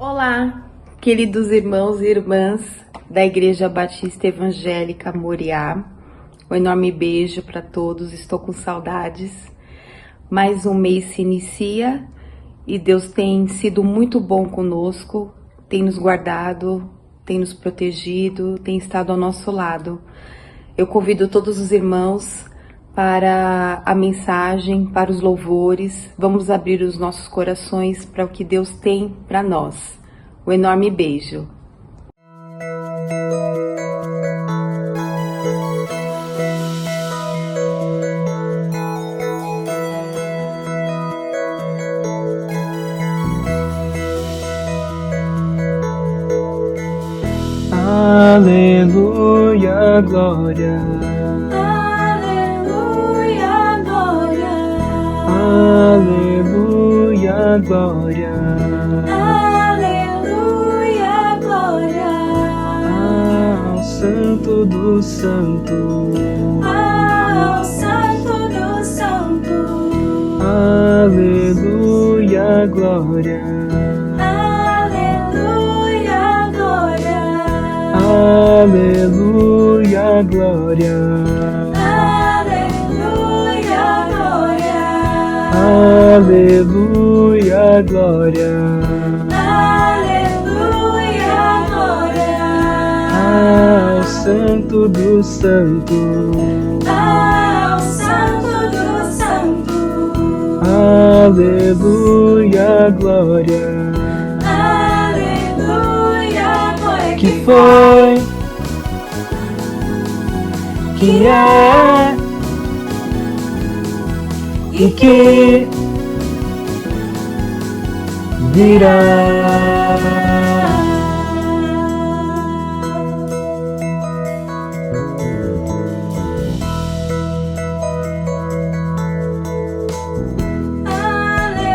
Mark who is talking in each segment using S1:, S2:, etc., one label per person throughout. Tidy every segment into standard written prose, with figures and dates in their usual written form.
S1: Olá, queridos irmãos e irmãs da Igreja Batista Evangélica Moriá. Um enorme beijo para todos, estou com saudades. Mais um mês se inicia e Deus tem sido muito bom conosco, tem nos guardado, tem nos protegido, tem estado ao nosso lado. Eu convido todos os irmãos para a mensagem, para os louvores. Vamos abrir os nossos corações para o que Deus tem para nós. Um enorme beijo.
S2: Aleluia, glória.
S3: Aleluia, glória.
S2: Aleluia, glória.
S3: Aleluia, glória.
S2: Ao Santo do Santo.
S3: Ao Santo do Santo.
S2: Aleluia, glória.
S3: Aleluia, glória.
S2: Aleluia, glória.
S3: Aleluia, glória.
S2: Aleluia, glória.
S3: Aleluia, glória.
S2: Ao Santo do Santo.
S3: Ao Santo do Santo.
S2: Aleluia, glória.
S3: Aleluia, glória.
S2: Que foi, que é e que virá.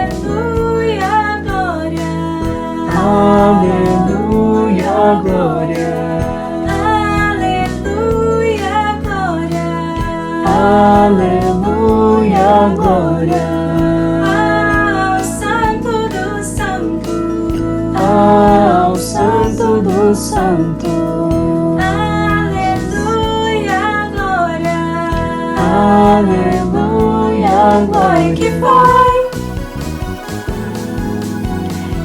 S3: Aleluia, glória.
S2: Aleluia, glória.
S3: Aleluia, glória.
S2: Aleluia, glória.
S3: Ao Santo do Santo.
S2: Ao Santo do Santo.
S3: Aleluia, glória.
S2: Aleluia, glória.
S3: Que foi,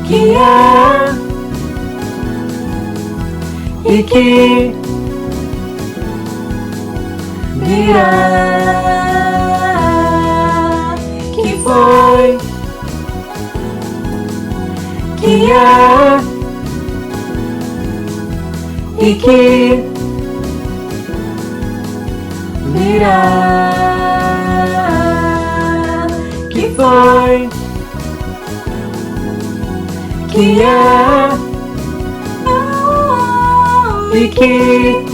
S2: Que é e que virá.
S3: que foi,
S2: Que é e que virá.
S3: que foi,
S2: Que é e que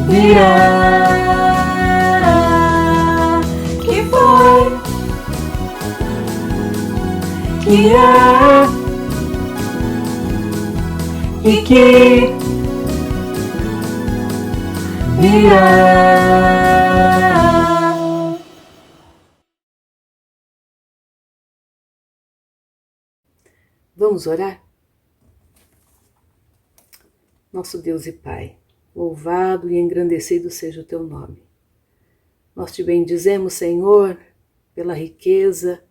S2: virá.
S3: que foi,
S2: Que é e que virá.
S1: Vamos orar? Nosso Deus e Pai, louvado e engrandecido seja o teu nome. Nós te bendizemos, Senhor, pela riqueza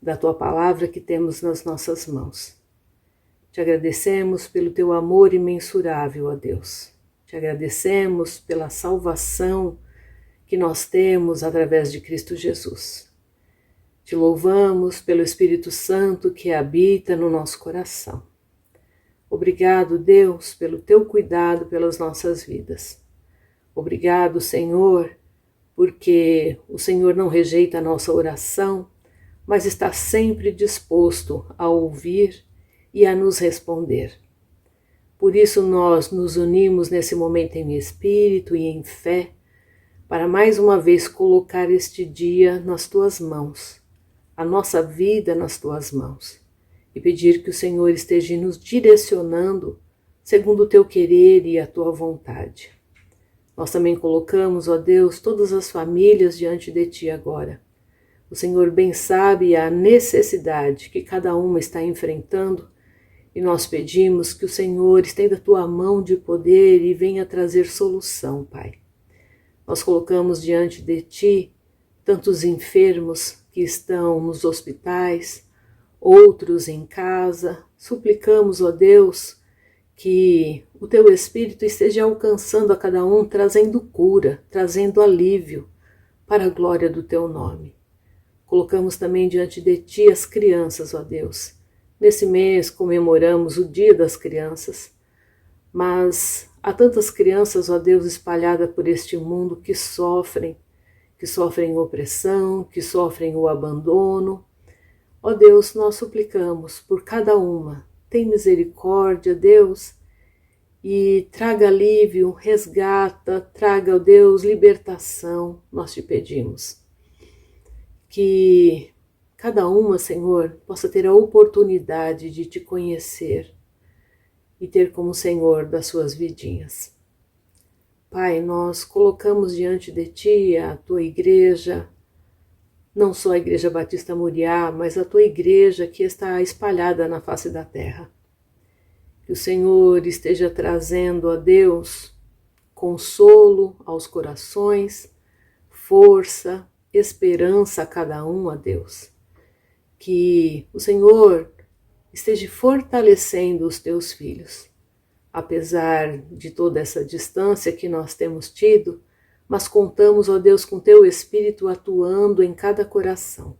S1: da tua palavra que temos nas nossas mãos. Te agradecemos pelo teu amor imensurável, ó Deus. Te agradecemos pela salvação que nós temos através de Cristo Jesus. Te louvamos pelo Espírito Santo que habita no nosso coração. Obrigado, Deus, pelo teu cuidado pelas nossas vidas. Obrigado, Senhor, porque o Senhor não rejeita a nossa oração, mas está sempre disposto a ouvir e a nos responder. Por isso nós nos unimos nesse momento em espírito e em fé, para mais uma vez colocar este dia nas tuas mãos, a nossa vida nas tuas mãos, e pedir que o Senhor esteja nos direcionando segundo o teu querer e a tua vontade. Nós também colocamos, ó Deus, todas as famílias diante de ti agora, O Senhor bem sabe a necessidade que cada uma está enfrentando e nós pedimos que o Senhor estenda a tua mão de poder e venha trazer solução, Pai. Nós colocamos diante de ti tantos enfermos que estão nos hospitais, outros em casa. Suplicamos, ó Deus, que o teu Espírito esteja alcançando a cada um, trazendo cura, trazendo alívio para a glória do teu nome. Colocamos também diante de ti as crianças, ó Deus. Nesse mês comemoramos o Dia das Crianças, mas há tantas crianças, ó Deus, espalhadas por este mundo que sofrem opressão, que sofrem o abandono. Ó Deus, nós suplicamos por cada uma. Tem misericórdia, Deus, e traga alívio, resgata, traga, ó Deus, libertação, nós te pedimos. Que cada uma, Senhor, possa ter a oportunidade de te conhecer e ter como Senhor das suas vidinhas. Pai, nós colocamos diante de ti a tua igreja, não só a Igreja Batista Moriá, mas a tua igreja que está espalhada na face da terra. Que o Senhor esteja trazendo a Deus consolo aos corações, força, esperança a cada um, a Deus. Que o Senhor esteja fortalecendo os teus filhos, apesar de toda essa distância que nós temos tido, mas contamos, ó Deus, com teu Espírito atuando em cada coração.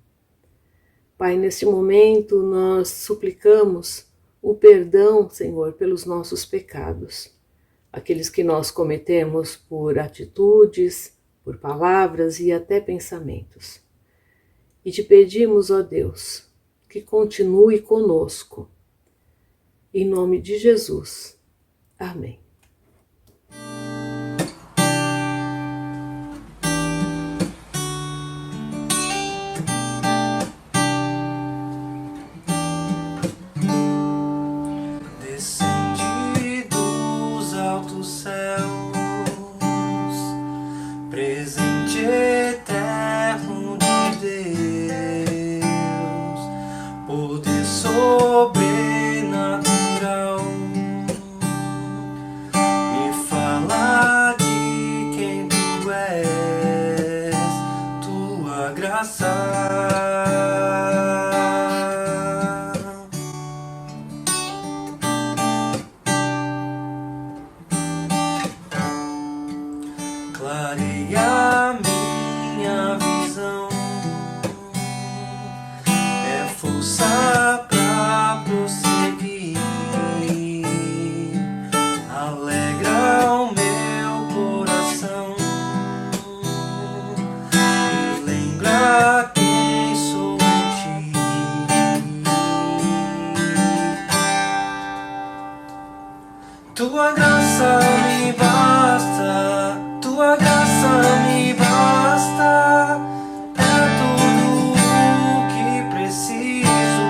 S1: Pai, neste momento nós suplicamos o perdão, Senhor, pelos nossos pecados, aqueles que nós cometemos por atitudes, por palavras e até pensamentos. E te pedimos, ó Deus, que continue conosco. Em nome de Jesus. Amém.
S3: Descendi dos altos céus, presente eterno de Deus, poder sobrenatural, me fala de quem tu és, tua graça. Clareia minha visão, é força pra prosseguir, alegra o meu coração, me lembra quem sou em ti. Tua graça me basta, tua graça me basta, é tudo o que preciso.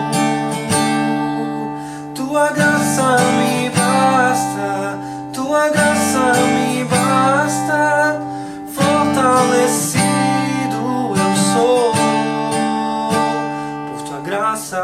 S3: Tua graça me basta, tua graça me basta, fortalecido eu sou por tua graça.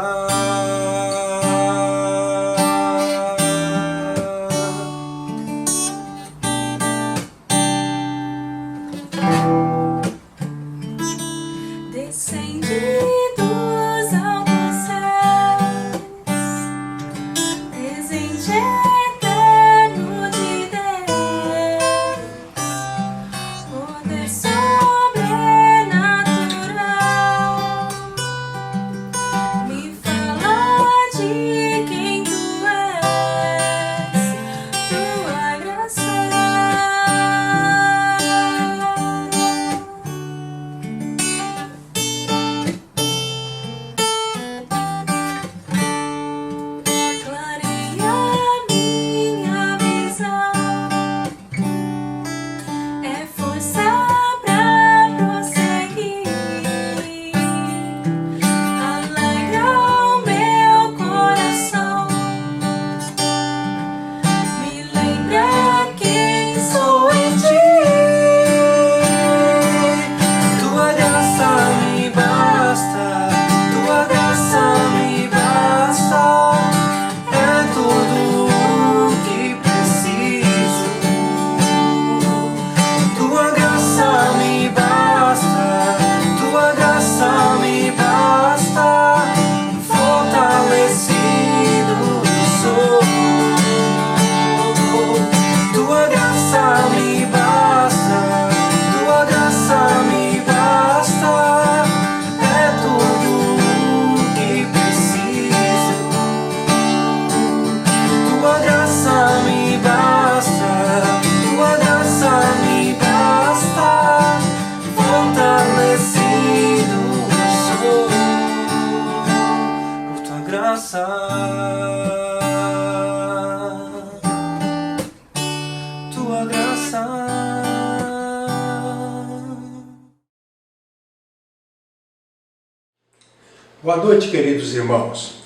S4: Boa noite, queridos irmãos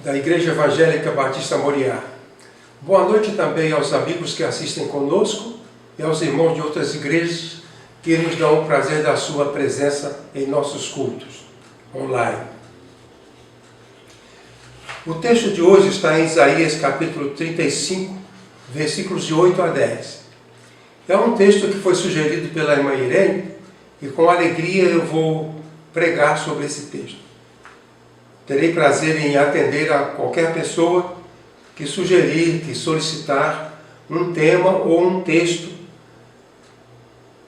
S4: da Igreja Evangélica Batista Moriá. Boa noite também aos amigos que assistem conosco e aos irmãos de outras igrejas que nos dão o prazer da sua presença em nossos cultos online. O texto de hoje está em Isaías capítulo 35, versículos de 8 a 10. É um texto que foi sugerido pela irmã Irene e com alegria eu vou pregar sobre esse texto. Terei prazer em atender a qualquer pessoa que sugerir, que solicitar um tema ou um texto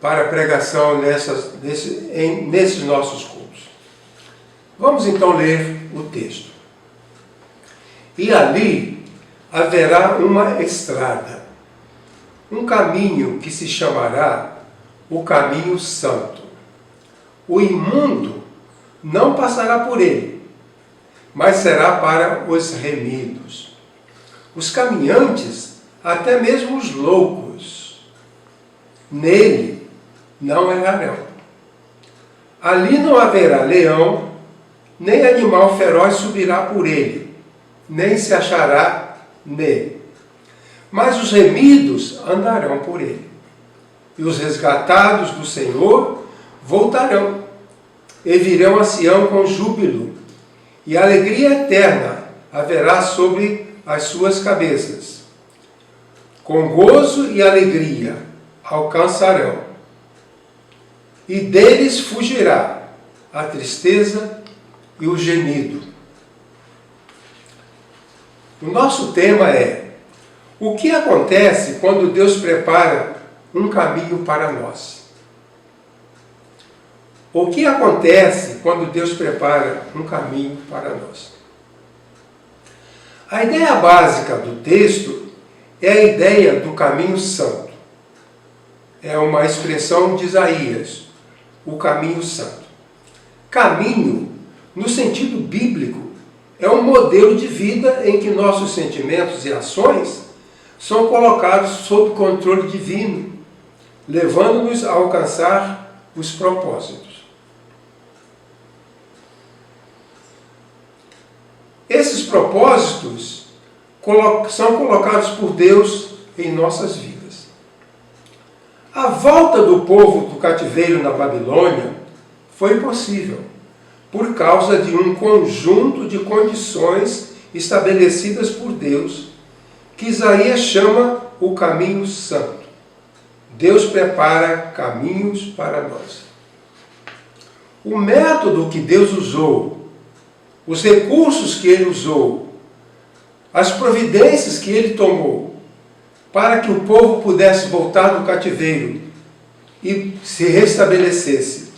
S4: para pregação nesses nossos cultos. Vamos então ler o texto. E ali haverá uma estrada, um caminho que se chamará o caminho santo. O imundo não passará por ele, mas será para os remidos. Os caminhantes, até mesmo os loucos, nele não errarão. Ali não haverá leão, nem animal feroz subirá por ele, nem se achará nele. Mas os remidos andarão por ele. E os resgatados do Senhor voltarão, e virão a Sião com júbilo, e alegria eterna haverá sobre as suas cabeças. Com gozo e alegria alcançarão, e deles fugirá a tristeza e o gemido. O nosso tema é: o que acontece quando Deus prepara um caminho para nós? O que acontece quando Deus prepara um caminho para nós? A ideia básica do texto é a ideia do caminho santo. É uma expressão de Isaías, o caminho santo. Caminho, no sentido bíblico, é um modelo de vida em que nossos sentimentos e ações são colocados sob controle divino, levando-nos a alcançar os propósitos. Esses propósitos são colocados por Deus em nossas vidas. A volta do povo do cativeiro na Babilônia foi possível por causa de um conjunto de condições estabelecidas por Deus, que Isaías chama o caminho santo. Deus prepara caminhos para nós. O método que Deus usou, os recursos que Ele usou, as providências que Ele tomou para que o povo pudesse voltar do cativeiro e se restabelecesse,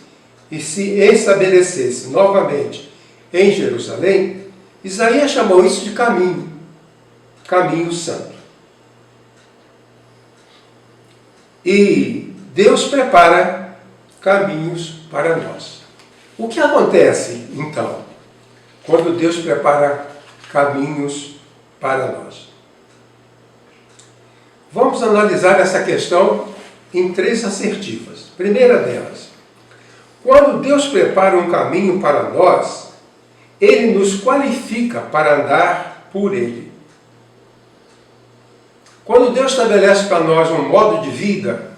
S4: e se estabelecesse novamente em Jerusalém, Isaías chamou isso de caminho, caminho santo. E Deus prepara caminhos para nós. O que acontece, então, quando Deus prepara caminhos para nós? Vamos analisar essa questão em 3 assertivas. Primeira delas: quando Deus prepara um caminho para nós, Ele nos qualifica para andar por Ele. Quando Deus estabelece para nós um modo de vida,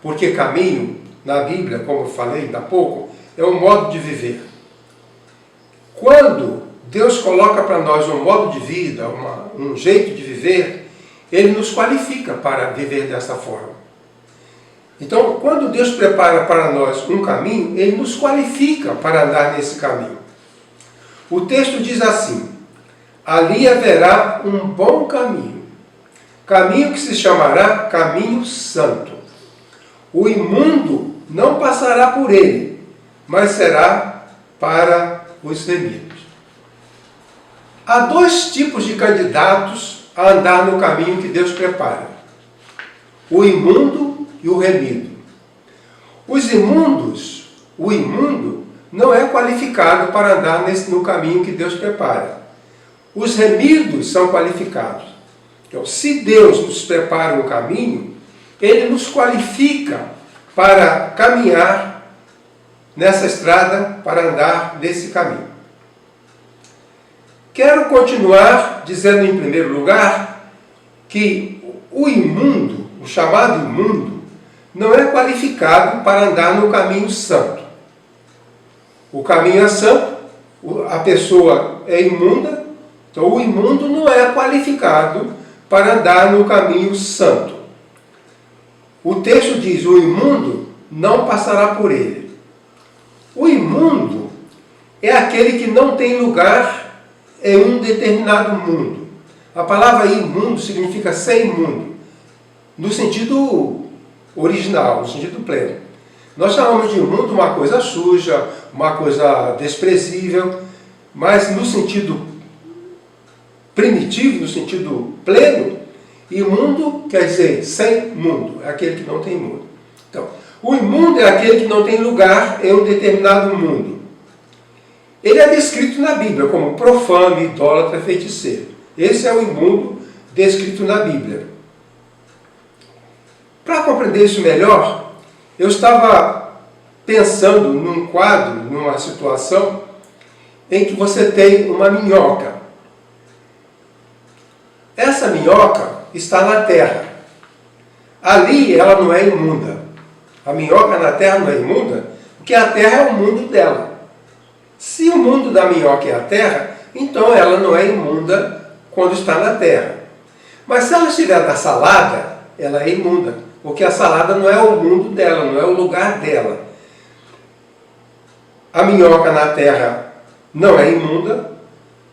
S4: porque caminho, na Bíblia, como eu falei ainda há pouco, é um modo de viver. Quando Deus coloca para nós um modo de vida, um jeito de viver, Ele nos qualifica para viver dessa forma. Então, quando Deus prepara para nós um caminho, Ele nos qualifica para andar nesse caminho. O texto diz assim: ali haverá um bom caminho, caminho que se chamará caminho santo. O imundo não passará por ele, mas será para os remidos. Há 2 tipos de candidatos a andar no caminho que Deus prepara: o imundo e o remido. Os imundos, o imundo não é qualificado para andar no caminho que Deus prepara. Os remidos são qualificados. Então, se Deus nos prepara um caminho, Ele nos qualifica para caminhar nessa estrada, para andar nesse caminho. Quero continuar dizendo, em primeiro lugar, que o imundo, o chamado imundo, não é qualificado para andar no caminho santo. O caminho é santo, a pessoa é imunda, então o imundo não é qualificado para andar no caminho santo. O texto diz: o imundo não passará por ele. O imundo é aquele que não tem lugar em um determinado mundo. A palavra imundo significa ser imundo, no sentido original, no sentido pleno. Nós chamamos de imundo uma coisa suja, uma coisa desprezível, mas no sentido primitivo, no sentido pleno, imundo quer dizer sem mundo, é aquele que não tem mundo. Então, o imundo é aquele que não tem lugar em um determinado mundo. Ele é descrito na Bíblia como profano, idólatra, feiticeiro. Esse é o imundo descrito na Bíblia. Para compreender isso melhor, eu estava pensando num quadro, numa situação em que você tem uma minhoca. Essa minhoca está na terra. Ali ela não é imunda. A minhoca na terra não é imunda, porque a terra é o mundo dela. Se o mundo da minhoca é a terra, então ela não é imunda quando está na terra. Mas se ela estiver na salada, ela é imunda, porque a salada não é o mundo dela, não é o lugar dela. A minhoca na terra não é imunda,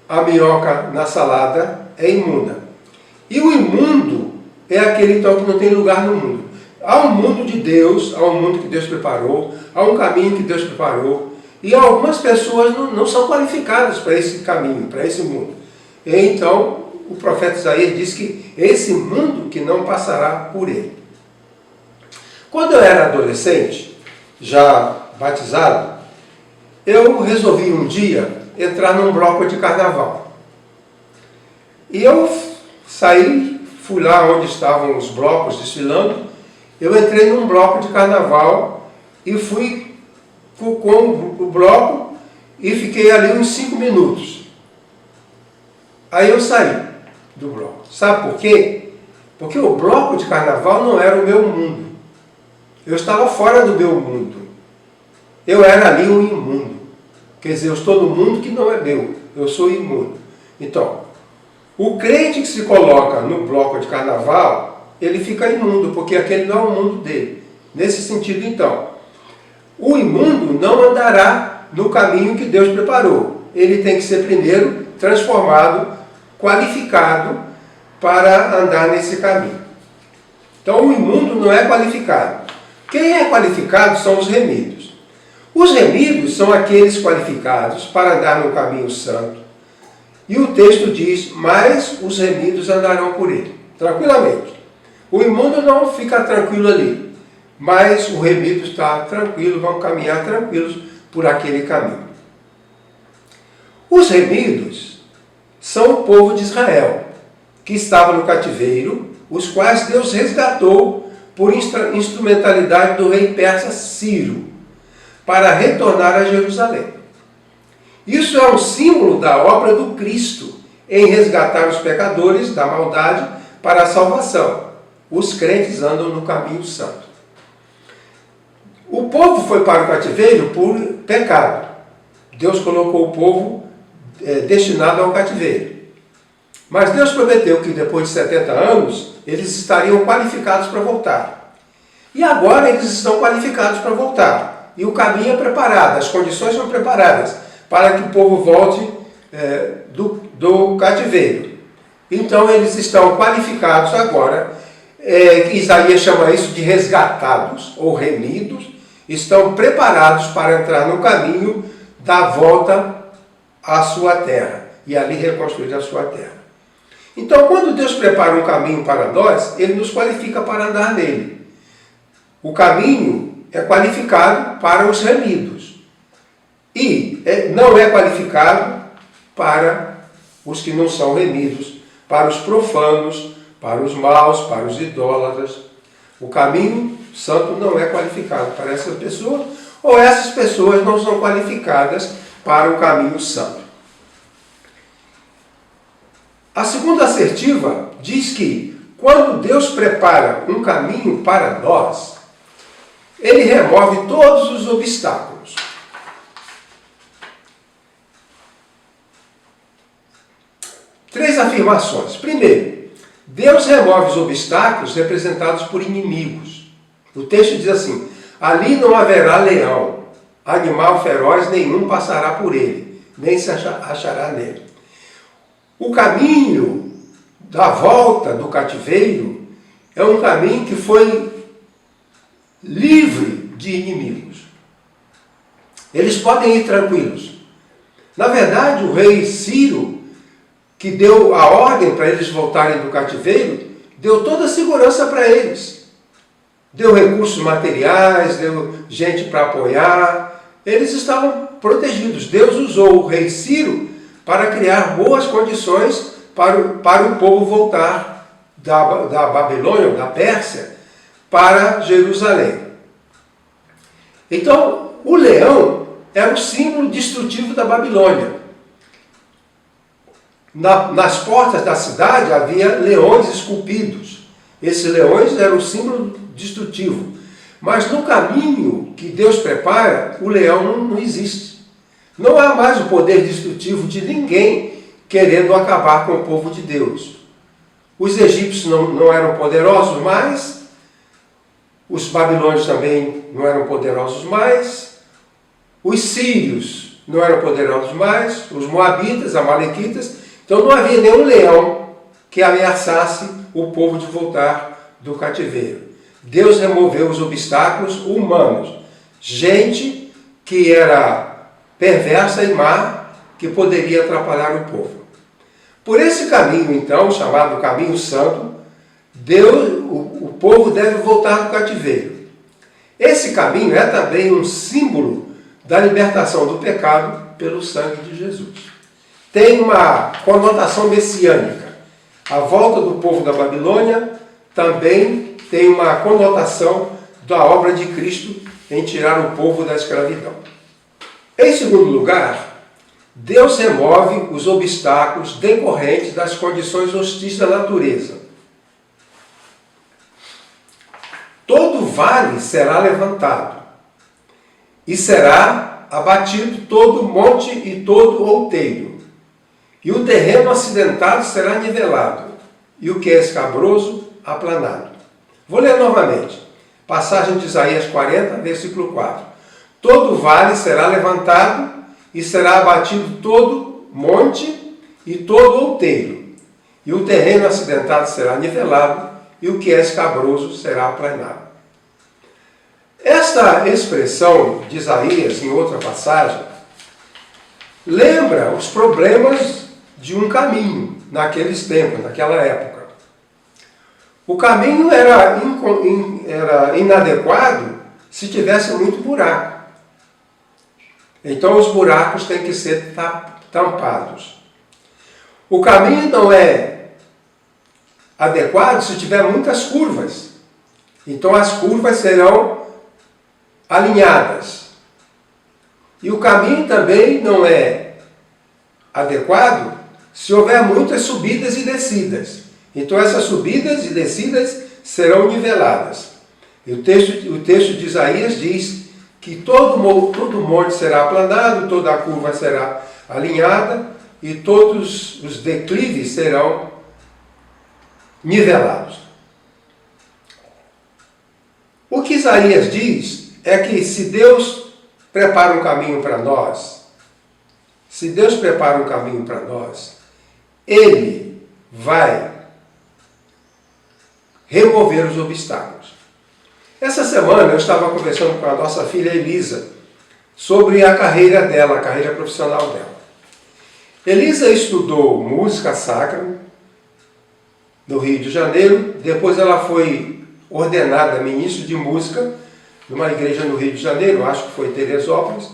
S4: a minhoca na salada é imunda. E o imundo é aquele então que não tem lugar no mundo. Há um mundo de Deus, há um mundo que Deus preparou, há um caminho que Deus preparou, e algumas pessoas não são qualificadas para esse caminho, para esse mundo. E então o profeta Isaías diz que esse mundo que não passará por ele. Quando eu era adolescente, já batizado, eu resolvi um dia entrar num bloco de carnaval. E eu saí, fui lá onde estavam os blocos desfilando, eu entrei num bloco de carnaval e fui com o bloco e fiquei ali uns 5 minutos. Aí eu saí do bloco. Sabe por quê? Porque o bloco de carnaval não era o meu mundo. Eu estava fora do meu mundo. Eu era ali um imundo. Quer dizer, eu estou no mundo que não é meu. Eu sou imundo. Então, o crente que se coloca no bloco de carnaval, ele fica imundo, porque aquele não é o mundo dele. Nesse sentido, então, o imundo não andará no caminho que Deus preparou. Ele tem que ser primeiro transformado, qualificado para andar nesse caminho. Então, o imundo não é qualificado. Quem é qualificado são os remidos. Os remidos são aqueles qualificados para andar no caminho santo. E o texto diz: mas os remidos andarão por ele, tranquilamente. O imundo não fica tranquilo ali, mas o remido está tranquilo, vão caminhar tranquilos por aquele caminho. Os remidos são o povo de Israel, que estava no cativeiro, os quais Deus resgatou por instrumentalidade do rei persa Ciro, para retornar a Jerusalém. Isso é um símbolo da obra do Cristo, em resgatar os pecadores da maldade para a salvação. Os crentes andam no caminho santo. O povo foi para o cativeiro por pecado. Deus colocou o povo destinado ao cativeiro. Mas Deus prometeu que depois de 70 anos, eles estariam qualificados para voltar. E agora eles estão qualificados para voltar. E o caminho é preparado, as condições são preparadas para que o povo volte do cativeiro. Então eles estão qualificados agora. Isaías chama isso de resgatados ou remidos. Estão preparados para entrar no caminho da volta à sua terra e ali reconstruir a sua terra. Então, quando Deus prepara um caminho para nós, Ele nos qualifica para andar nele. O caminho é qualificado para os remidos e não é qualificado para os que não são remidos, para os profanos, para os maus, para os idólatras. O caminho santo não é qualificado para essas pessoas, ou essas pessoas não são qualificadas para o caminho santo. A segunda assertiva diz que quando Deus prepara um caminho para nós, Ele remove todos os obstáculos. Três afirmações. Primeiro, Deus remove os obstáculos representados por inimigos. O texto diz assim: ali não haverá leão, animal feroz nenhum passará por ele, nem se achará nele. O caminho da volta do cativeiro é um caminho que foi livre de inimigos. Eles podem ir tranquilos. Na verdade, o rei Ciro, que deu a ordem para eles voltarem do cativeiro, deu toda a segurança para eles. Deu recursos materiais, deu gente para apoiar. Eles estavam protegidos. Deus usou o rei Ciro para criar boas condições para o povo voltar da Babilônia, da Pérsia, para Jerusalém. Então, o leão era o símbolo destrutivo da Babilônia. Nas portas da cidade havia leões esculpidos. Esses leões eram o símbolo destrutivo. Mas no caminho que Deus prepara, o leão não existe. Não há mais o poder destrutivo de ninguém querendo acabar com o povo de Deus. Os egípcios não eram poderosos mais, os babilônios também não eram poderosos mais, os sírios não eram poderosos mais, os moabitas, amalequitas. Então não havia nenhum leão que ameaçasse o povo de voltar do cativeiro. Deus removeu os obstáculos humanos. Gente que era perversa e má, que poderia atrapalhar o povo. Por esse caminho, então, chamado Caminho Santo, o povo deve voltar do cativeiro. Esse caminho é também um símbolo da libertação do pecado pelo sangue de Jesus. Tem uma conotação messiânica. A volta do povo da Babilônia também tem uma conotação da obra de Cristo em tirar o povo da escravidão. Em segundo lugar, Deus remove os obstáculos decorrentes das condições hostis da natureza. Todo vale será levantado, e será abatido todo monte e todo outeiro, e o terreno acidentado será nivelado, e o que é escabroso, aplanado. Vou ler novamente. Passagem de Isaías 40, versículo 4. Todo vale será levantado, e será abatido todo monte e todo outeiro, e o terreno acidentado será nivelado, e o que é escabroso será aplanado. Esta expressão de Isaías, em outra passagem, lembra os problemas de um caminho naqueles tempos, naquela época. O caminho era inadequado se tivesse muito buraco. Então os buracos têm que ser tampados. O caminho não é adequado se tiver muitas curvas. Então as curvas serão alinhadas. E o caminho também não é adequado se houver muitas subidas e descidas. Então essas subidas e descidas serão niveladas. E o texto de Isaías diz que todo monte será aplanado, toda a curva será alinhada e todos os declives serão nivelados. O que Isaías diz é que se Deus prepara um caminho para nós, Ele vai remover os obstáculos. Essa semana eu estava conversando com a nossa filha Elisa sobre a carreira dela, a carreira profissional dela. Elisa estudou música sacra no Rio de Janeiro, depois ela foi ordenada ministra de música numa igreja no Rio de Janeiro, acho que foi em Teresópolis,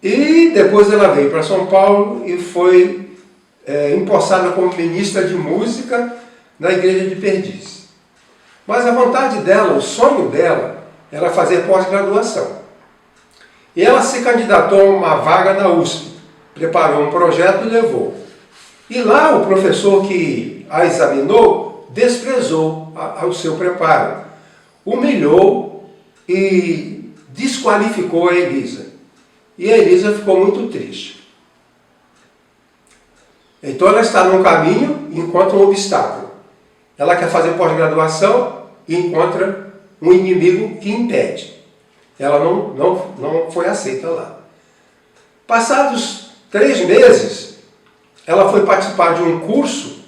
S4: e depois ela veio para São Paulo e foi empossada como ministra de música na igreja de Perdiz. Mas a vontade dela, o sonho dela, era fazer pós-graduação. E ela se candidatou a uma vaga na USP, preparou um projeto e levou. E lá o professor que a examinou desprezou o seu preparo, humilhou e desqualificou a Elisa. E a Elisa ficou muito triste. Então ela está num caminho e encontra um obstáculo. Ela quer fazer pós-graduação e encontra um inimigo que impede. Ela não foi aceita lá. Passados 3 meses, ela foi participar de um curso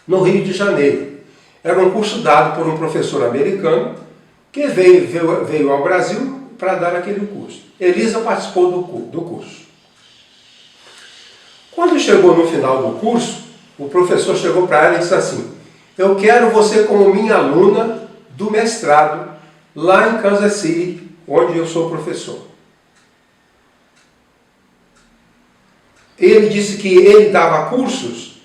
S4: no Rio de Janeiro. Era um curso dado por um professor americano que veio ao Brasil para dar aquele curso. Elisa participou do curso. Quando chegou no final do curso, o professor chegou para ela e disse assim: eu quero você como minha aluna do mestrado lá em Kansas City, onde eu sou professor. Ele disse que ele dava cursos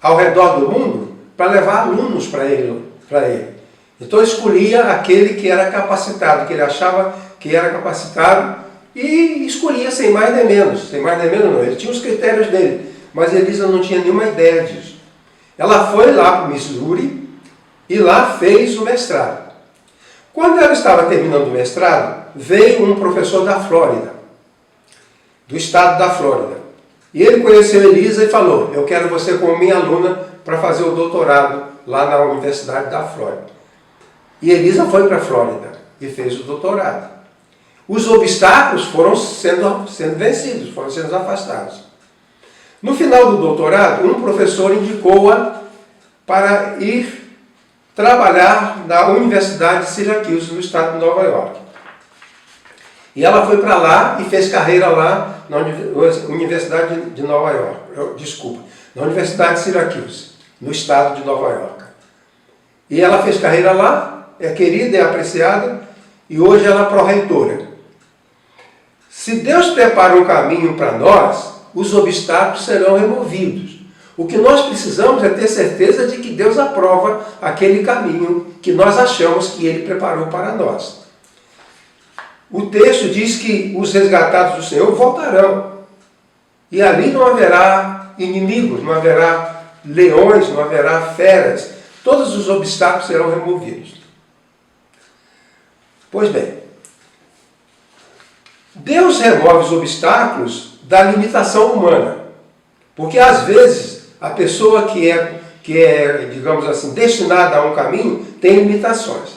S4: ao redor do mundo para levar alunos para ele. Então escolhia aquele que era capacitado, que ele achava que era capacitado, e escolhia sem mais nem menos. Sem mais nem menos não, ele tinha os critérios dele, mas Elisa não tinha nenhuma ideia disso. Ela foi lá para o Missouri e lá fez o mestrado. Quando ela estava terminando o mestrado, veio um professor da Flórida, do estado da Flórida. E ele conheceu Elisa e falou: eu quero você como minha aluna para fazer o doutorado lá na Universidade da Flórida. E Elisa foi para a Flórida e fez o doutorado. Os obstáculos foram sendo vencidos, foram sendo afastados. No final do doutorado, um professor indicou-a para ir trabalhar na Universidade de Syracuse, no estado de Nova York. E ela foi para lá e fez carreira lá na Universidade de Nova York, na Universidade de Syracuse, no estado de Nova York. E ela fez carreira lá, é querida, é apreciada, e hoje ela é pró-reitora. Se Deus prepara um caminho para nós, os obstáculos serão removidos. O que nós precisamos é ter certeza de que Deus aprova aquele caminho que nós achamos que Ele preparou para nós. O texto diz que os resgatados do Senhor voltarão. E ali não haverá inimigos, não haverá leões, não haverá feras. Todos os obstáculos serão removidos. Pois bem, Deus remove os obstáculos da limitação humana. Porque às vezes a pessoa que é, digamos assim, destinada a um caminho tem limitações.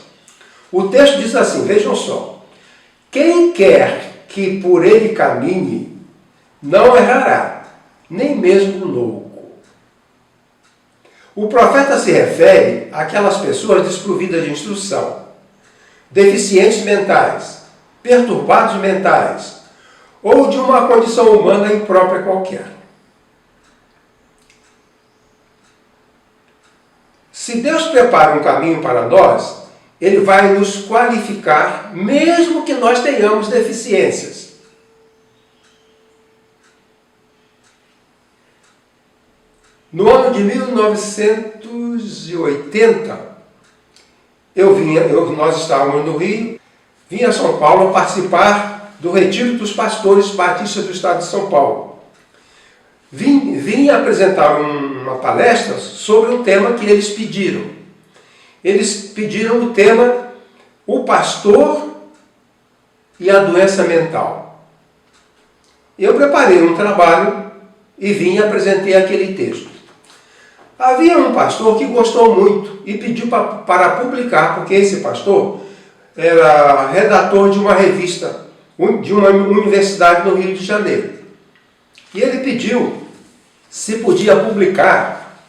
S4: O texto diz assim, vejam só: quem quer que por ele caminhe, não errará, nem mesmo o louco. O profeta se refere àquelas pessoas desprovidas de instrução, deficientes mentais, perturbados mentais, ou de uma condição humana imprópria qualquer. Se Deus prepara um caminho para nós, Ele vai nos qualificar, mesmo que nós tenhamos deficiências. No ano de 1980, nós estávamos no Rio, vim a São Paulo participar do Retiro dos Pastores Batistas do Estado de São Paulo. Vim apresentar uma palestra sobre um tema que eles pediram. Eles pediram o tema O Pastor e a Doença Mental. Eu preparei um trabalho e vim e apresentei aquele texto. Havia um pastor que gostou muito e pediu para publicar, porque esse pastor era redator de uma revista, de uma universidade no Rio de Janeiro. E ele pediu se podia publicar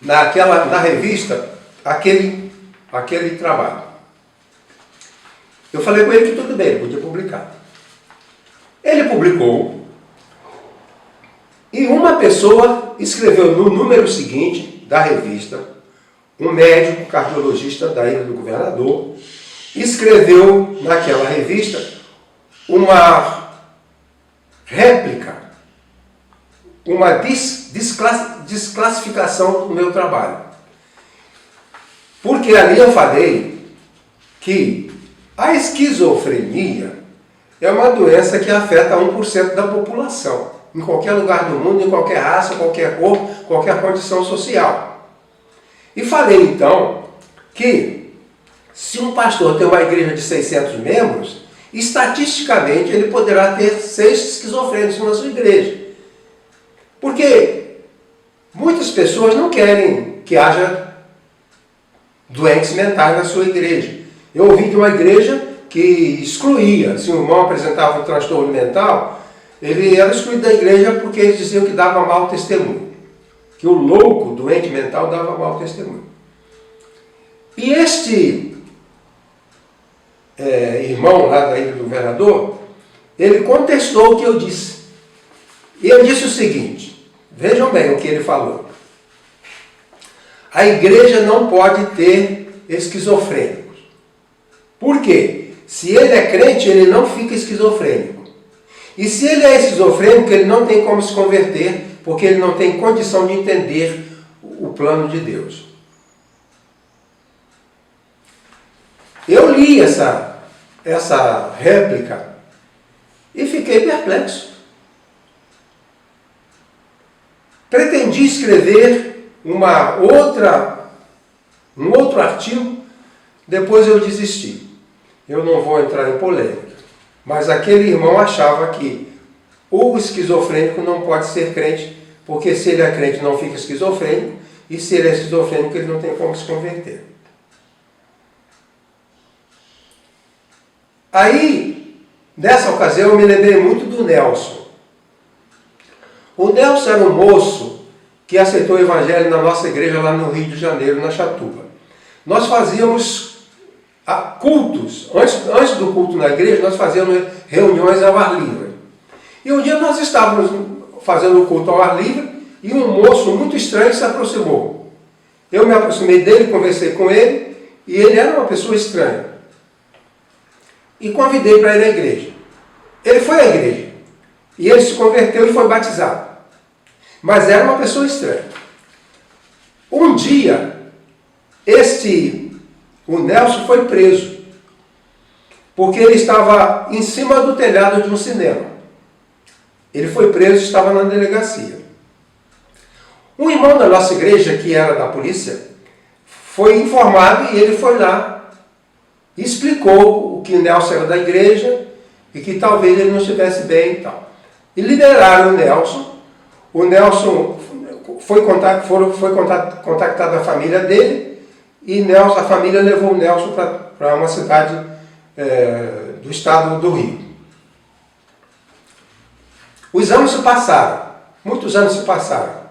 S4: na revista aquele trabalho. Eu falei com ele que tudo bem, ele podia publicar. Ele publicou e uma pessoa escreveu no número seguinte da revista, um médico cardiologista da Ilha do Governador, escreveu naquela revista uma réplica, uma desclassificação do meu trabalho. Porque ali eu falei que a esquizofrenia é uma doença que afeta 1% da população. em qualquer lugar do mundo, em qualquer raça, qualquer cor, qualquer condição social. E falei então que se um pastor tem uma igreja de 600 membros, estatisticamente ele poderá ter 6 esquizofrênicos na sua igreja. Porque muitas pessoas não querem que haja doentes mentais na sua igreja. Eu ouvi de uma igreja que excluía, se um irmão apresentava um transtorno mental, ele era excluído da igreja porque eles diziam que dava mau testemunho. Que o louco, doente mental, dava mau testemunho. E este irmão lá da Ilha do Governador, ele contestou o que eu disse. E ele disse o seguinte, vejam bem o que ele falou. A igreja não pode ter esquizofrênicos. Por quê? Se ele é crente, ele não fica esquizofrênico. E se ele é esquizofrênico, ele não tem como se converter, porque ele não tem condição de entender o plano de Deus. Eu li essa réplica e fiquei perplexo. Pretendi escrever um outro artigo, depois eu desisti. Eu não vou entrar em polêmica. Mas aquele irmão achava que o esquizofrênico não pode ser crente, porque se ele é crente não fica esquizofrênico, e se ele é esquizofrênico ele não tem como se converter. Aí, nessa ocasião, eu me lembrei muito do Nelson. O Nelson era um moço que aceitou o evangelho na nossa igreja lá no Rio de Janeiro, na Chatuba. Nós fazíamos cultos, antes do culto na igreja, nós fazíamos reuniões ao ar livre. E um dia nós estávamos fazendo o culto ao ar livre e um moço muito estranho se aproximou. Eu me aproximei dele, conversei com ele e ele era uma pessoa estranha. E convidei para ir à igreja. Ele foi à igreja. E ele se converteu e foi batizado. Mas era uma pessoa estranha. Um dia, o Nelson foi preso. Porque ele estava em cima do telhado de um cinema. Ele foi preso e estava na delegacia. Um irmão da nossa igreja, que era da polícia, foi informado e ele foi lá. E explicou o que o Nelson era da igreja e que talvez ele não estivesse bem e tal. E liberaram o Nelson. O Nelson foi contactada a família dele e a família levou o Nelson para uma cidade do estado do Rio. Os anos se passaram, muitos anos se passaram.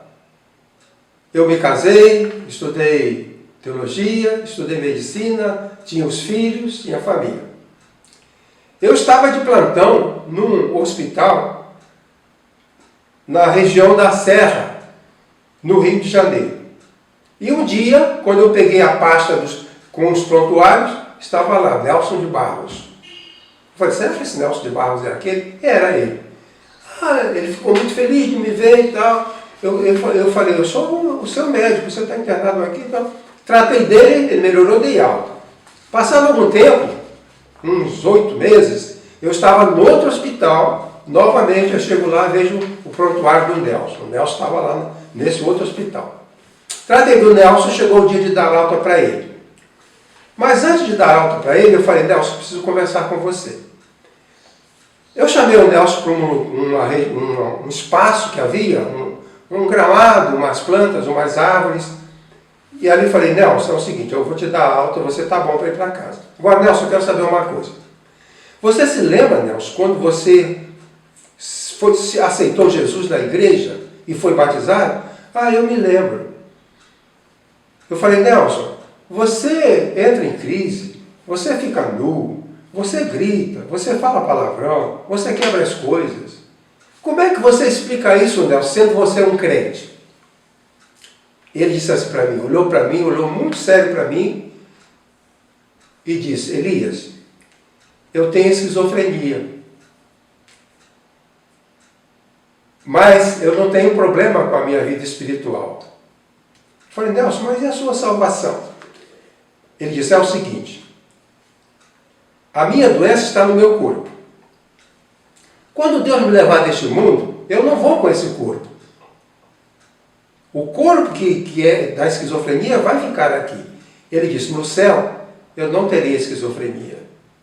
S4: Eu me casei, estudei teologia, estudei medicina, tinha os filhos, tinha a família. Eu estava de plantão num hospital na região da Serra, no Rio de Janeiro. E um dia, quando eu peguei a pasta com os prontuários, estava lá, Nelson de Barros. Eu falei, será que esse Nelson de Barros é aquele? Era ele. Ele ficou muito feliz de me ver e tal. Eu falei, eu sou o seu médico, você está internado aqui e tal. Tratei dele, ele melhorou, dei alta. Passado algum tempo, uns 8 meses, eu estava no outro hospital, novamente eu chego lá e vejo o prontuário do Nelson. O Nelson estava lá nesse outro hospital. Tratei do Nelson, chegou o dia de dar alta para ele. Mas antes de dar alta para ele, eu falei, Nelson, preciso conversar com você. Eu chamei o Nelson para um espaço que havia, um gramado, umas plantas, umas árvores. E ali falei, Nelson, é o seguinte, eu vou te dar alta, você está bom para ir para casa. Agora, Nelson, eu quero saber uma coisa. Você se lembra, Nelson, quando você aceitou Jesus na igreja e foi batizado? Eu me lembro. Eu falei, Nelson, você entra em crise, você fica nu, você grita, você fala palavrão, você quebra as coisas. Como é que você explica isso, Nelson, sendo você um crente? Ele disse assim para mim, olhou muito sério para mim e disse, Elias, eu tenho esquizofrenia, mas eu não tenho problema com a minha vida espiritual. Eu falei, Nelson, mas e a sua salvação? Ele disse, é o seguinte, a minha doença está no meu corpo. Quando Deus me levar deste mundo, eu não vou com esse corpo. O corpo que é da esquizofrenia vai ficar aqui. Ele disse, no céu eu não terei esquizofrenia,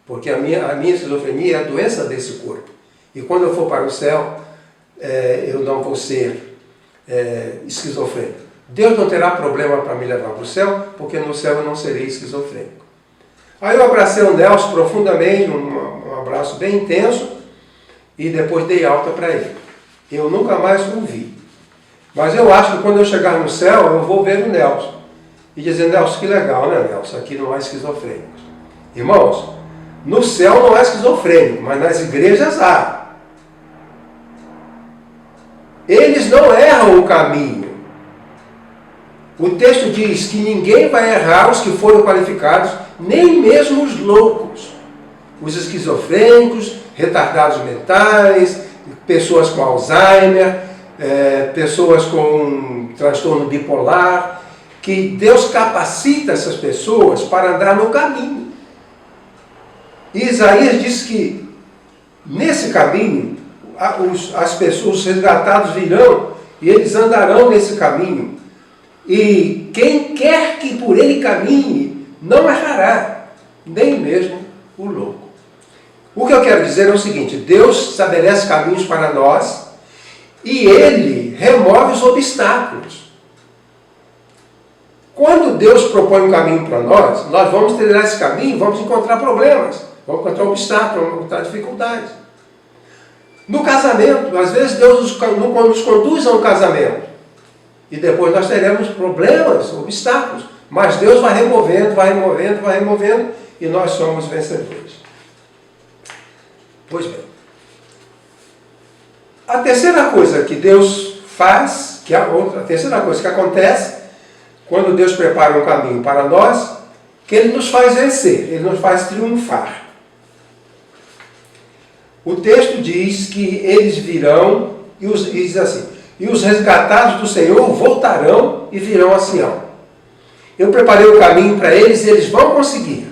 S4: porque a minha esquizofrenia é a doença desse corpo. E quando eu for para o céu, eu não vou ser esquizofrênico. Deus não terá problema para me levar para o céu, porque no céu eu não serei esquizofrênico. Aí eu abracei o Nelson profundamente, um abraço bem intenso, e depois dei alta para ele. Eu nunca mais o vi. Mas eu acho que quando eu chegar no céu, eu vou ver o Nelson. E dizer, Nelson, que legal, né, Nelson? Aqui não há esquizofrênicos. Irmãos, no céu não há esquizofrênico, mas nas igrejas há. Eles não erram o caminho. O texto diz que ninguém vai errar os que foram qualificados, nem mesmo os loucos. Os esquizofrênicos, retardados mentais, pessoas com Alzheimer, pessoas com transtorno bipolar, que Deus capacita essas pessoas para andar no caminho. E Isaías diz que nesse caminho as pessoas, os resgatados virão e eles andarão nesse caminho. E quem quer que por ele caminhe não errará, nem mesmo o louco. O que eu quero dizer é o seguinte, Deus estabelece caminhos para nós e Ele remove os obstáculos. Quando Deus propõe um caminho para nós, nós vamos trilhar esse caminho e vamos encontrar problemas, vamos encontrar obstáculos, vamos encontrar dificuldades. No casamento, às vezes Deus nos conduz a um casamento e depois nós teremos problemas, obstáculos, mas Deus vai removendo, vai removendo, vai removendo e nós somos vencedores. Pois bem, a terceira coisa que Deus faz, a terceira coisa que acontece, quando Deus prepara um caminho para nós, que Ele nos faz vencer, Ele nos faz triunfar. O texto diz que eles virão, e diz assim, e os resgatados do Senhor voltarão e virão a Sião. Eu preparei o caminho para eles e eles vão conseguir.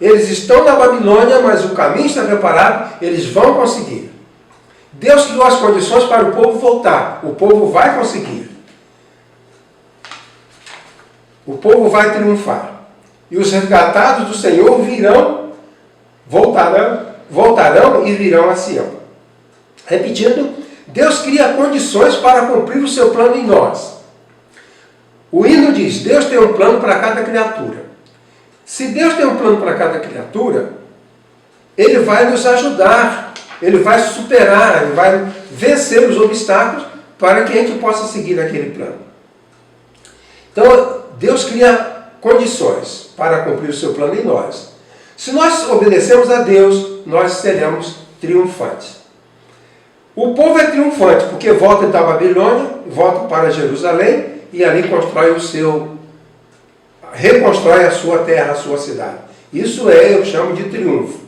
S4: Eles estão na Babilônia, mas o caminho está preparado, eles vão conseguir. Deus criou as condições para o povo voltar. O povo vai conseguir. O povo vai triunfar. E os resgatados do Senhor voltarão e virão a Sião. Repetindo, Deus cria condições para cumprir o seu plano em nós. O hino diz, Deus tem um plano para cada criatura. Se Deus tem um plano para cada criatura, Ele vai nos ajudar, Ele vai superar, Ele vai vencer os obstáculos para que a gente possa seguir aquele plano. Então, Deus cria condições para cumprir o seu plano em nós. Se nós obedecemos a Deus, nós seremos triunfantes. O povo é triunfante porque volta da Babilônia, volta para Jerusalém e ali reconstrói a sua terra, a sua cidade. Isso eu chamo de triunfo.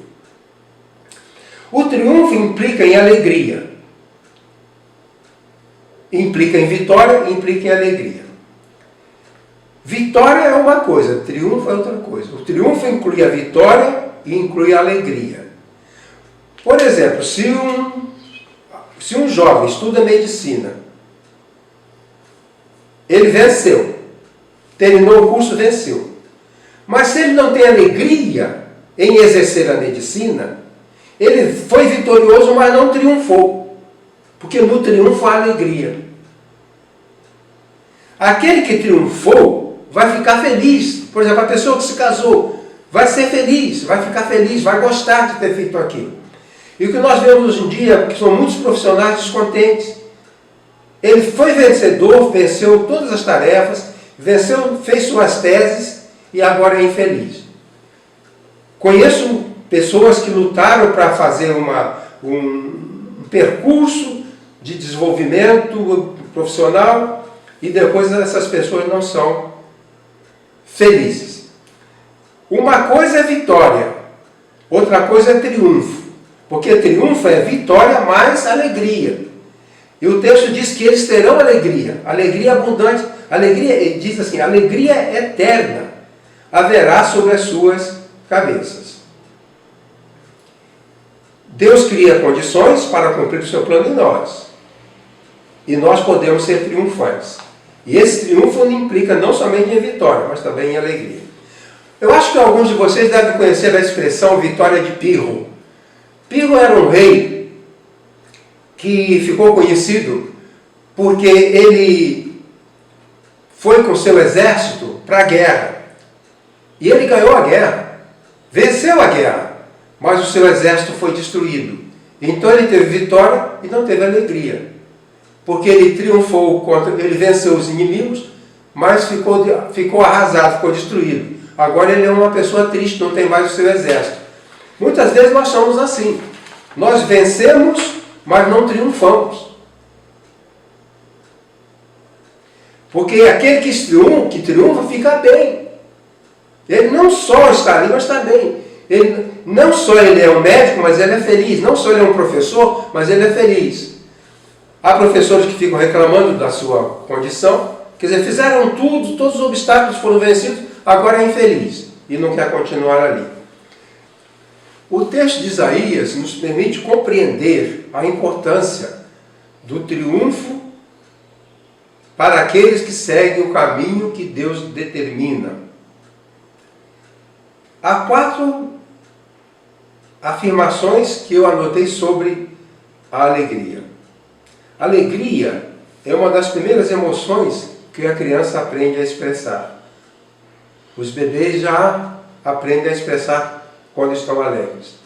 S4: O triunfo implica em alegria. Implica em vitória, implica em alegria. Vitória é uma coisa, triunfo é outra coisa. O triunfo inclui a vitória e inclui a alegria. Por exemplo, se um jovem estuda medicina, ele venceu, terminou o curso, venceu. Mas se ele não tem alegria em exercer a medicina, ele foi vitorioso, mas não triunfou. Porque no triunfo há alegria. Aquele que triunfou vai ficar feliz. Por exemplo, a pessoa que se casou vai ser feliz, vai ficar feliz, vai gostar de ter feito aquilo. E o que nós vemos hoje em dia, que são muitos profissionais descontentes. Ele foi vencedor, venceu todas as tarefas, fez suas teses e agora é infeliz. Conheço pessoas que lutaram para fazer um percurso de desenvolvimento profissional e depois essas pessoas não são felizes. Uma coisa é vitória, outra coisa é triunfo. Porque triunfo é vitória mais alegria. E o texto diz que eles terão alegria, alegria abundante, alegria, ele diz assim, alegria eterna haverá sobre as suas cabeças. Deus cria condições para cumprir o seu plano em nós. E nós podemos ser triunfantes. E esse triunfo implica não somente em vitória, mas também em alegria. Eu acho que alguns de vocês devem conhecer a expressão vitória de Pirro. Pirro era um rei que ficou conhecido porque ele foi com seu exército para a guerra. E ele ganhou a guerra, venceu a guerra, mas o seu exército foi destruído. Então ele teve vitória e não teve alegria. Porque ele triunfou ele venceu os inimigos, mas ficou arrasado, ficou destruído. Agora ele é uma pessoa triste, não tem mais o seu exército. Muitas vezes nós somos assim. Nós vencemos, mas não triunfamos. Porque aquele que triunfa fica bem. Ele não só está ali, mas está bem. Não só ele é um médico, mas ele é feliz. Não só ele é um professor, mas ele é feliz. Há professores que ficam reclamando da sua condição, quer dizer, fizeram tudo, todos os obstáculos foram vencidos, agora é infeliz e não quer continuar ali. O texto de Isaías nos permite compreender a importância do triunfo para aqueles que seguem o caminho que Deus determina. Há 4 afirmações que eu anotei sobre a alegria. Alegria é uma das primeiras emoções que a criança aprende a expressar. Os bebês já aprendem a expressar quando estão alegres.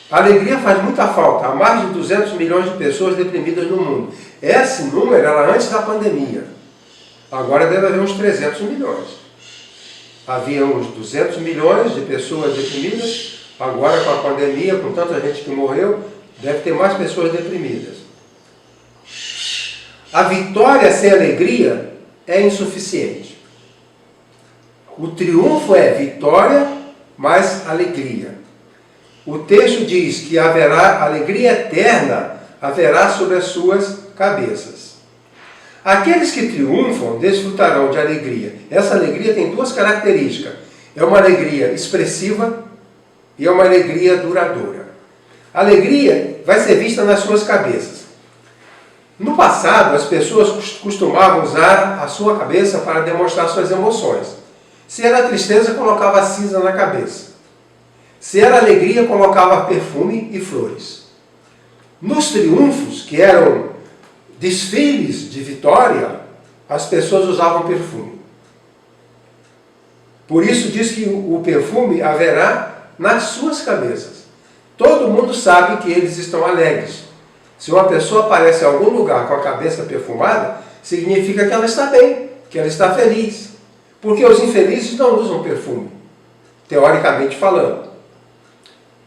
S4: A alegria faz muita falta. Há mais de 200 milhões de pessoas deprimidas no mundo. Esse número era antes da pandemia. Agora deve haver uns 300 milhões. Havia uns 200 milhões de pessoas deprimidas. Agora com a pandemia, com tanta gente que morreu, deve ter mais pessoas deprimidas. A vitória sem alegria é insuficiente. O triunfo é vitória mais alegria. O texto diz que haverá alegria eterna, haverá sobre as suas cabeças. Aqueles que triunfam desfrutarão de alegria. Essa alegria tem 2 características. É uma alegria expressiva e é uma alegria duradoura. A alegria vai ser vista nas suas cabeças. No passado, as pessoas costumavam usar a sua cabeça para demonstrar suas emoções. Se era tristeza, colocava cinza na cabeça. Se era alegria, colocava perfume e flores. Nos triunfos, que eram desfiles de vitória, as pessoas usavam perfume. Por isso diz que o perfume haverá nas suas cabeças. Todo mundo sabe que eles estão alegres. Se uma pessoa aparece em algum lugar com a cabeça perfumada, significa que ela está bem, que ela está feliz. Porque os infelizes não usam perfume, teoricamente falando.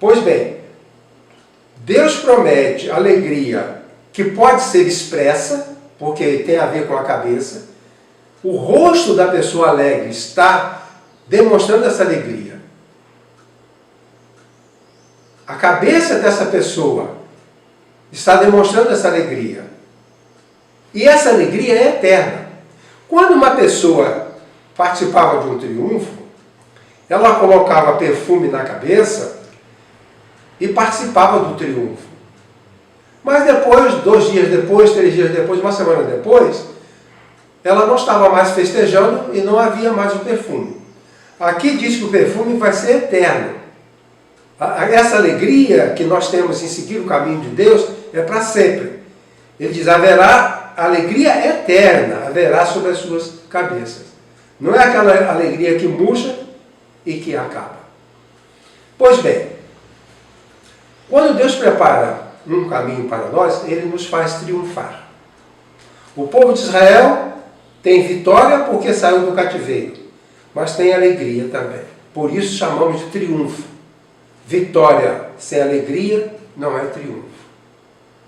S4: Pois bem, Deus promete alegria que pode ser expressa, porque tem a ver com a cabeça. O rosto da pessoa alegre está demonstrando essa alegria. A cabeça dessa pessoa está demonstrando essa alegria. E essa alegria é eterna. Quando uma pessoa participava de um triunfo, ela colocava perfume na cabeça e participava do triunfo. Mas depois, 2 dias depois, 3 dias depois, 1 semana depois, ela não estava mais festejando e não havia mais o perfume. Aqui diz que o perfume vai ser eterno. Essa alegria que nós temos em seguir o caminho de Deus é para sempre. Ele diz, haverá alegria eterna, haverá sobre as suas cabeças. Não é aquela alegria que murcha e que acaba. Pois bem, quando Deus prepara um caminho para nós, Ele nos faz triunfar. O povo de Israel tem vitória porque saiu do cativeiro, mas tem alegria também. Por isso chamamos de triunfo. Vitória sem alegria não é triunfo.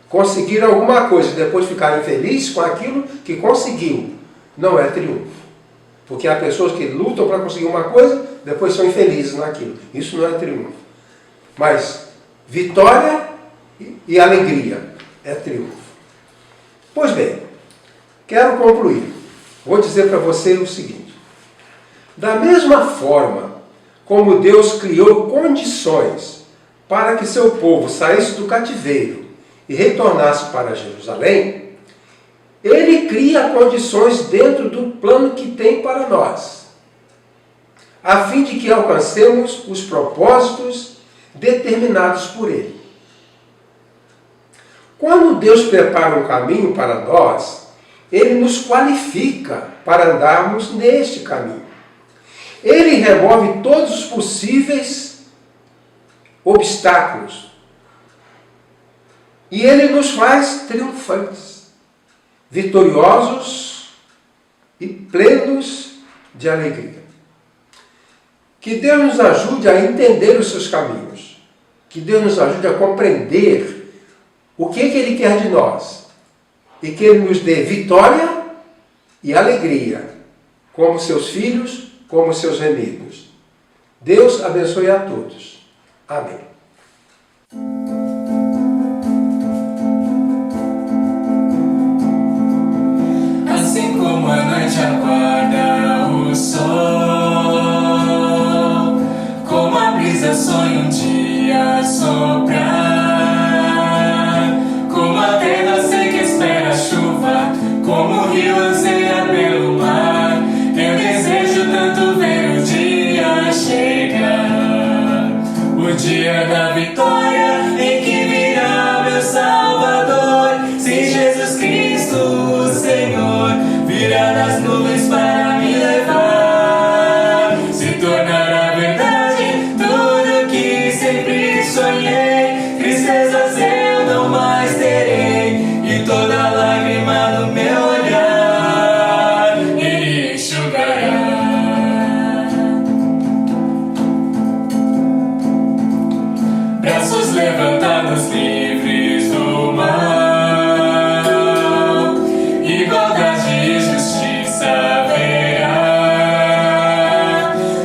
S4: Conseguir alguma coisa e depois ficar infeliz com aquilo que conseguiu não é triunfo. Porque há pessoas que lutam para conseguir uma coisa, depois são infelizes naquilo. Isso não é triunfo. Mas vitória e alegria é triunfo. Pois bem, quero concluir. Vou dizer para você o seguinte. Da mesma forma como Deus criou condições para que seu povo saísse do cativeiro e retornasse para Jerusalém, ele cria condições dentro do plano que tem para nós, a fim de que alcancemos os propósitos determinados por ele. Quando Deus prepara um caminho para nós, ele nos qualifica para andarmos neste caminho. Ele remove todos os possíveis obstáculos e ele nos faz triunfantes, vitoriosos e plenos de alegria. Que Deus nos ajude a entender os seus caminhos, que Deus nos ajude a compreender o que Ele quer de nós e que Ele nos dê vitória e alegria, como seus filhos, como seus remidos. Deus abençoe a todos. Amém.
S2: Assim como a noite aguarda o sol, como a brisa sonha um dia soprar, como a terra seca espera a chuva, como o rio anseia pelo mar, eu desejo tanto ver o dia chegar, o dia da vitória em que virá meu Salvador. Se Jesus Cristo, o Senhor, virá das nuvens para me levar, se tornará verdade tudo que sempre sonhei. Tristezas eu não mais terei, e toda lágrima no meu olhar Ele enxugará. Braços levantados, livres do mal, igualdade e justiça haverá.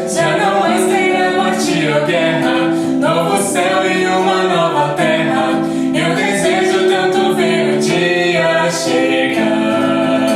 S2: Já não mais terá morte ou guerra, novo céu e uma nova terra. Eu desejo tanto ver o dia chegar,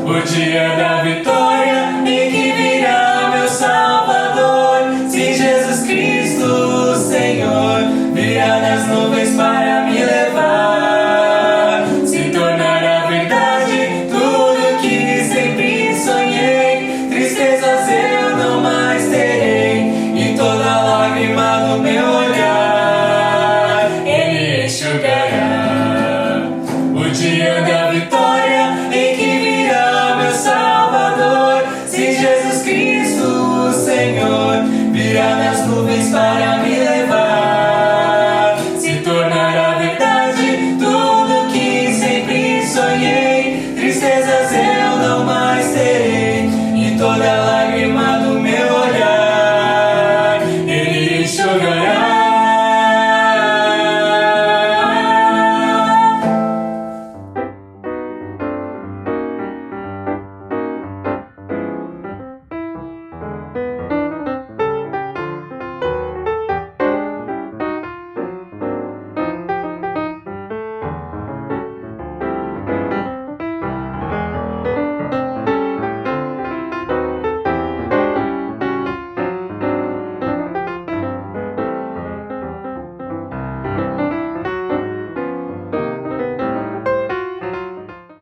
S2: o dia da vitória em que virá meu Salvador. Se Jesus Cristo, o Senhor, virá das nuvens para me levar, se tornará verdade tudo que sempre sonhei. Tristezas eu não mais terei, e toda lágrima no meu olhar Ele enxugará. O dia da vitória em que virá meu Salvador. Se Jesus Cristo, o Senhor, virá